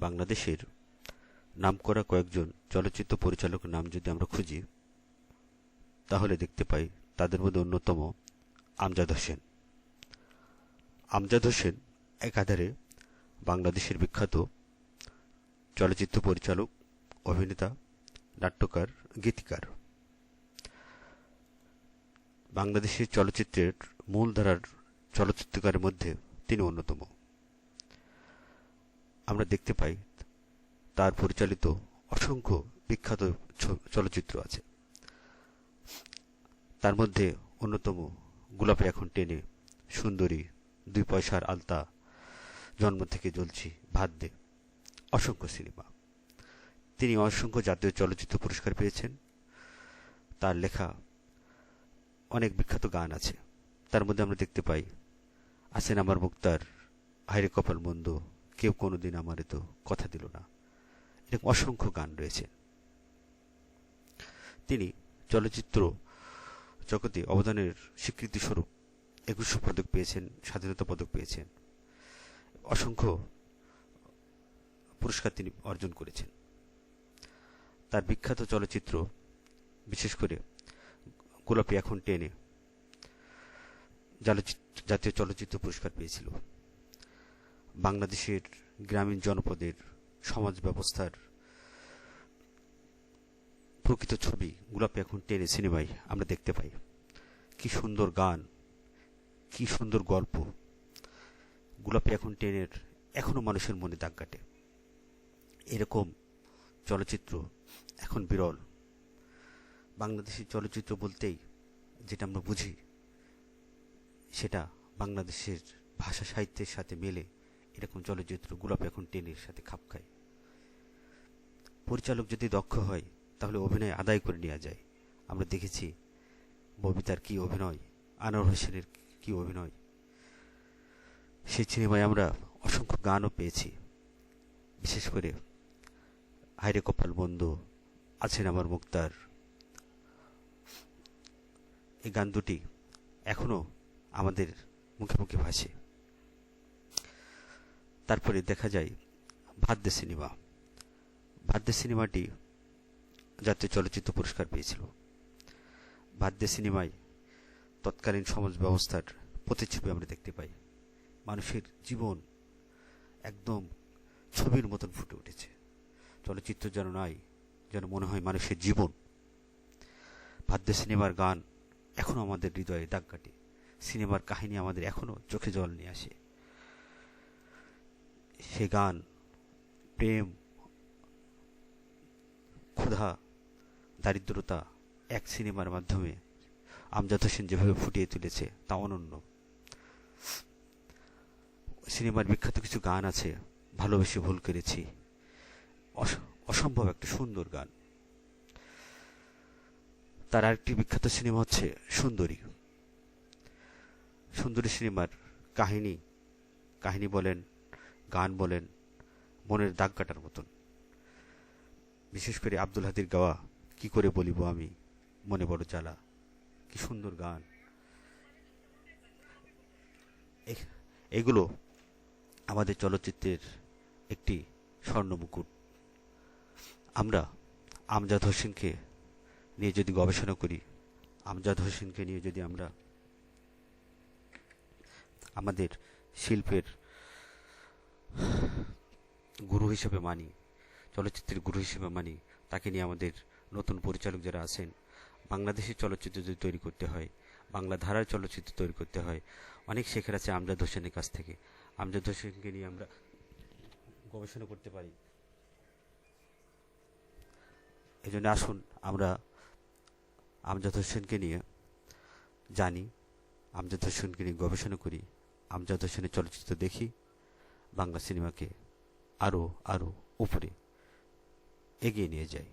বাংলাদেশের নামকরা কয়েকজন চলচ্চিত্র পরিচালকের নাম যদি আমরা খুঁজি তাহলে দেখতে পাই তাদের মধ্যে অন্যতম আমজাদ হোসেন। আমজাদ হোসেন একাধারে বাংলাদেশের বিখ্যাত চলচ্চিত্র পরিচালক, অভিনেতা, নাট্যকার, গীতিকার। বাংলাদেশের চলচ্চিত্রের মূলধারার চলচ্চিত্রকারের মধ্যে তিনি অন্যতম। আমরা দেখতে পাই তার পরিচালিত অসংখ্য বিখ্যাত চলচ্চিত্র আছে। তার মধ্যে অন্যতম গোলাপে এখন টেনে, সুন্দরী, দুই পয়সার আলতা, জন্ম থেকে জ্বলছি, ভাত দে, অসংখ্য সিনেমা। তিনি অসংখ্য জাতীয় চলচ্চিত্র পুরস্কার পেয়েছেন। তার লেখা অনেক বিখ্যাত গান আছে। তার মধ্যে আমরা দেখতে পাই আছেন আমার মুক্তার, হায়রে কপাল মন্দ, কেউ কোনোদিন আমারে তো কথা দিল না, এরকম অসংখ্য গান রয়েছে। তিনি চলচ্চিত্র জগতে অবদানের স্বীকৃতি স্বরূপ ২১ পদক পেয়েছেন, স্বাধীনতা পদক পেয়েছেন, অসংখ্য পুরস্কার তিনি অর্জন করেছেন। তার বিখ্যাত চলচ্চিত্র, বিশেষ করে গোলাপি এখন টেনে, জাতীয় চলচ্চিত্র পুরস্কার পেয়েছিল। বাংলাদেশের গ্রামীণ জনপদের সমাজ ব্যবস্থার প্রকৃত ছবি গোলাপি এখন টেনে সিনেমায় আমরা দেখতে পাই। কি সুন্দর গান, কি সুন্দর গল্প। গোলাপি এখন টেনের এখনো মানুষের মনে দাগ কাটে। এরকম চলচ্চিত্র এখন বিরল। বাংলাদেশের চলচ্চিত্র বলতেই যেটা আমরা বুঝি সেটা বাংলাদেশের ভাষা সাহিত্যের সাথে মেলে এরকম চলচ্চিত্র গোলাপি এখন টেনের সাথে খাপ খায়। পরিচালক যদি দক্ষ হয় তাহলে অভিনয় আদায় করে নেওয়া যায়। আমরা দেখেছি ববিতার কি অভিনয়, আনোয়ার হোসেনের কি অভিনয়। সেই সিনেমায় আমরা অসংখ্য গানও পেয়েছি। বিশেষ করে হায়রে কপাল বন্ধ, আছেন আমার মুক্তার, এই গান দুটি এখনো আমাদের মুখে মুখে ভাসে। তারপরে দেখা যায় ভাত দে সিনেমা। ভাত দে সিনেমাটি জাতীয় চলচ্চিত্র পুরস্কার পেয়েছিল। ভাত দে সিনেমায় তৎকালীন সমাজ ব্যবস্থার প্রতিচ্ছবি আমরা দেখতে পাই। মানুষের জীবন একদম ছবির মতন ফুটে উঠেছে। চলচ্চিত্র যেন নয়, যেন মনে হয় মানুষের জীবন। ভাত দে সিনেমার গান এখনো আমাদের হৃদয়ে দাগ কাটে। সিনেমার কাহিনী আমাদের এখনো চোখে জল নিয়ে আসে। সে গান, প্রেম, ক্ষুধা, দারিদ্রতা এক সিনেমার মাধ্যমে আমজাদ হোসেন যেভাবে ফুটিয়ে তুলেছে তা অনন্য। সিনেমার বিখ্যাত কিছু গান আছে, ভালোবেসে ভুল করেছি, অসম্ভব একটা সুন্দর গান। তার আরেকটি বিখ্যাত সিনেমা হচ্ছে সুন্দরী। সুন্দরী সিনেমার কাহিনী বলেন, গান বলেন, মনের দাগ কাটার মতন। বিশেষ করে আব্দুল হাদীর গাওয়া কি করে বলিব আমি, মনে বড় জ্বালা, কি সুন্দর গান। এগুলো আমাদের চলচ্চিত্রের একটি স্বর্ণ মুকুট। আমরা আমজাদ হোসেনকে নিয়ে যদি গবেষণা করি, আমজাদ হোসেনকে নিয়ে যদি আমরা আমাদের শিল্পের গুরু হিসেবে মানি, চলচ্চিত্রের গুরু হিসেবে মানি, তাকে নিয়ে আমাদের নতুন পরিচালক যারা আছেন, বাংলাদেশের চলচ্চিত্র যদি তৈরি করতে হয়, বাংলা ধারার চলচ্চিত্র তৈরি করতে হয়, অনেক শেখার আছে আমজাদ হোসেনের কাছ থেকে। আমজাদ হোসেনকে নিয়ে আমরা গবেষণা করতে পারি। এই জন্য আসুন আমরা আমজাদ হোসেনকে নিয়ে জানি, আমজাদ হোসেনকে নিয়ে গবেষণা করি, আমজাদ হোসেনের চলচ্চিত্র দেখি, বাংলা সিনেমাকে আরো আরো উপরে এগিয়ে নিয়ে যাই।